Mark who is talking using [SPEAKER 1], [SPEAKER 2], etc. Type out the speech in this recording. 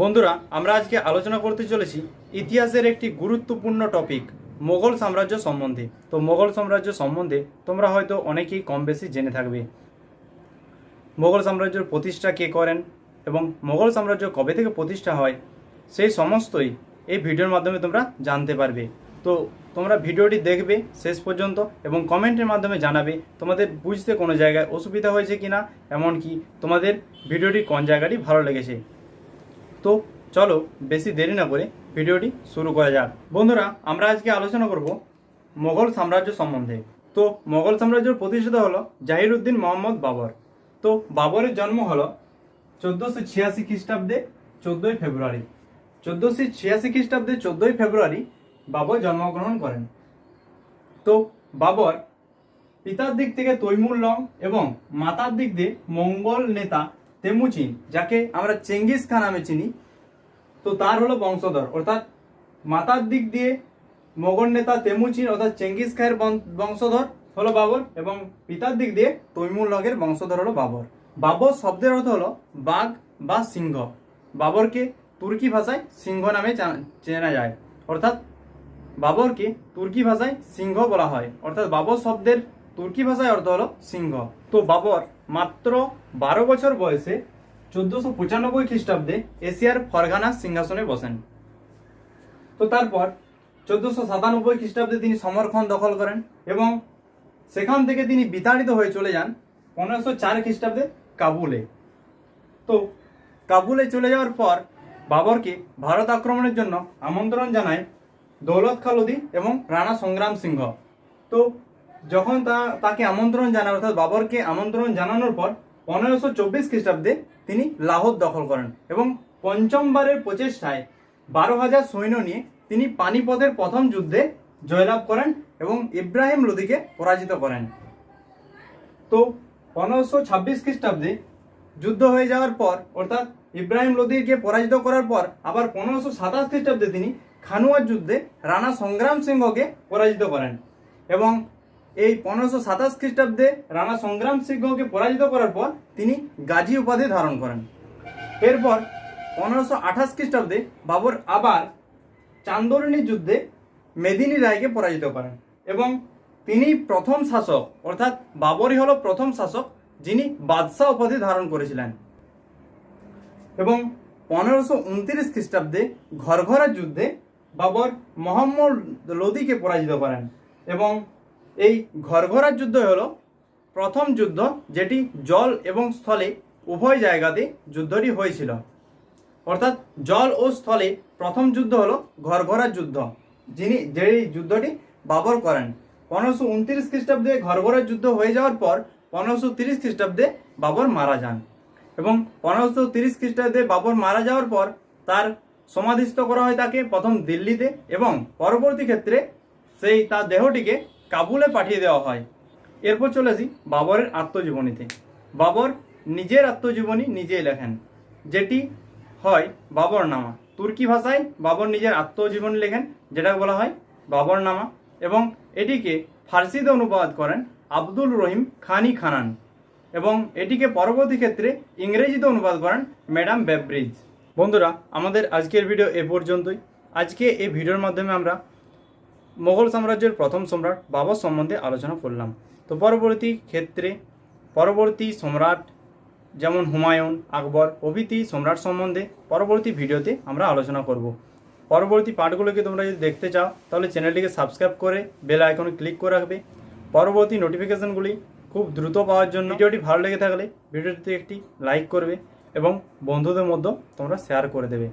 [SPEAKER 1] বন্ধুরা, আমরা আজকে আলোচনা করতে চলেছি ইতিহাসের একটি গুরুত্বপূর্ণ টপিক মোগল সাম্রাজ্য সম্বন্ধে। তো মোগল সাম্রাজ্য সম্বন্ধে তোমরা হয়তো অনেকেই কম বেশি জেনে থাকবে। মোগল সাম্রাজ্যের প্রতিষ্ঠা কে করেন এবং মোগল সাম্রাজ্য কবে থেকে প্রতিষ্ঠা হয় সেই সমস্তই এই ভিডিওর মাধ্যমে তোমরা জানতে পারবে। তো তোমরা ভিডিওটি দেখবে শেষ পর্যন্ত এবং কমেন্টের মাধ্যমে জানাবে তোমাদের বুঝতে কোনো জায়গায় অসুবিধা হয়েছে কিনা, এমনকি তোমাদের ভিডিওটি কোন জায়গাটি ভালো লেগেছে। তো চলো বেশি দেরি না করে ভিডিওটি শুরু করা যাক। বন্ধুরা, আমরা আজকে আলোচনা করব মোগল সাম্রাজ্য সম্বন্ধে। তো মোগল সাম্রাজ্যের প্রতিষ্ঠাতা হলো জাহিরউদ্দিন মোহাম্মদ বাবর। তো বাবরের জন্ম হলো 1486 খ্রিস্টাব্দে 14ই ফেব্রুয়ারি। 1486 খ্রিস্টাব্দে 14ই ফেব্রুয়ারি বাবর জন্মগ্রহণ করেন। তো বাবর পিতার দিক থেকে তৈমুর লং এবং মাতার দিক দিয়ে মঙ্গল নেতা তেমুচিন, যাকে আমরা চেঙ্গিস খান নামে চিনি, তো তার হলো বংশধর। অর্থাৎ মাতার দিক দিয়ে মোগল নেতা তেমুচিন অর্থাৎ চেঙ্গিস খানের বংশধর হলো বাবর এবং পিতার দিক দিয়ে তৈমুর লগের বংশধর হলো বাবর। বাবর শব্দের অর্থ হলো বাঘ বা সিংহ। বাবরকে তুর্কি ভাষায় সিংহ নামে চেনা যায়, অর্থাৎ বাবরকে তুর্কি ভাষায় সিংহ বলা হয়, অর্থাৎ বাবর শব্দের তুর্কি ভাষায় অর্থ হলো সিংহ। তো বাবর মাত্র 12 বছর বয়সে 1495 খ্রিস্টাব্দে এশিয়ার ফরগানা সিংহাসনে বসেন। তো তারপর 1497 খ্রিস্টাব্দে তিনি সমরখন্দ দখল করেন এবং সেখান থেকে তিনি বিতাড়িত হয়ে চলে যান 1504 খ্রিস্টাব্দে কাবুলে। তো কাবুলে চলে যাওয়ার পর বাবরকে ভারত আক্রমণের জন্য আমন্ত্রণ জানায় দৌলত খাঁ লোদি এবং রাণা সংগ্রাম সিংহ। তো যখন তাকে আমন্ত্রণ জানায়, অর্থাৎ বাবরকে আমন্ত্রণ জানানোর পর 1524 খ্রিস্টাব্দে তিনি লাহোর দখল করেন এবং পঞ্চমবারের প্রচেষ্টায় 12,000 সৈন্য নিয়ে তিনি পানিপথের প্রথম যুদ্ধে জয়লাভ করেন এবং ইব্রাহিম লোদিকে পরাজিত করেন। তো 1526 খ্রিস্টাব্দে যুদ্ধ হয়ে যাওয়ার পর, অর্থাৎ ইব্রাহিম লোদিকে পরাজিত করার পর আবার 1527 খ্রিস্টাব্দে তিনি খানুয়ার যুদ্ধে রাণা সংগ্রাম সিংহকে পরাজিত করেন এবং এই 1527 খ্রিস্টাব্দে রাণা সংগ্রাম সিংহকে পরাজিত করার পর তিনি গাজী উপাধি ধারণ করেন। এরপর 1528 খ্রিস্টাব্দে বাবর আবার চান্দোরনী যুদ্ধে মেদিনী রায়কে পরাজিত করেন এবং তিনি প্রথম শাসক, অর্থাৎ বাবরই হলো প্রথম শাসক যিনি বাদশাহ উপাধি ধারণ করেছিলেন। এবং 1529 খ্রিস্টাব্দে ঘরঘরা যুদ্ধে বাবর মোহাম্মদ লোদিকে পরাজিত করেন এবং এই ঘরঘরার যুদ্ধ হলো প্রথম যুদ্ধ যেটি জল এবং স্থলে উভয় জায়গাতে যুদ্ধটি হয়েছিল। অর্থাৎ জল ও স্থলে প্রথম যুদ্ধ হলো ঘরঘরার যুদ্ধ, যেই যুদ্ধটি বাবর করেন। 1529 খ্রিস্টাব্দে ঘরঘরার যুদ্ধ হয়ে যাওয়ার পর 1530 খ্রিস্টাব্দে বাবর মারা যান এবং 1530 খ্রিস্টাব্দে বাবর মারা যাওয়ার পর তার সমাধিস্থ করা হয় তাকে প্রথম দিল্লিতে এবং পরবর্তী ক্ষেত্রে সেই তার দেহটিকে কাবুলে পাঠিয়ে দেওয়া হয়। এরপর চলে আসি বাবরের আত্মজীবনীতে। বাবর নিজের আত্মজীবনী নিজেই লেখেন, যেটি হয় বাবরনামা। তুর্কি ভাষায় বাবর নিজের আত্মজীবনী লেখেন, যেটা বলা হয় বাবরনামা, এবং এটিকে ফার্সিতে অনুবাদ করেন আব্দুল রহিম খানি খানান এবং এটিকে পরবর্তী ক্ষেত্রে ইংরেজিতে অনুবাদ করেন ম্যাডাম বেব্রিজ। বন্ধুরা, আমাদের আজকের ভিডিও এ পর্যন্তই। আজকে এই ভিডিওর মাধ্যমে আমরা মোগল সাম্রাজ্যের প্রথম সম্রাট বাবর সম্বন্ধে আলোচনা করলাম। তো পরবর্তী ক্ষেত্রে পরবর্তী সম্রাট যেমন হুমায়ুন, আকবর প্রভৃতি সম্রাট সম্বন্ধে পরবর্তী ভিডিওতে আমরা আলোচনা করব। পরবর্তী পার্টগুলোকে তোমরা যদি দেখতে চাও তাহলে চ্যানেলটিকে সাবস্ক্রাইব করে বেল আইকনে ক্লিক করে রাখবে পরবর্তী নোটিফিকেশনগুলি খুব দ্রুত পাওয়ার জন্য। ভিডিওটি ভালো লেগে থাকলে ভিডিওটিতে একটি লাইক করবে এবং বন্ধুদের মধ্যে তোমরা শেয়ার করে দেবে।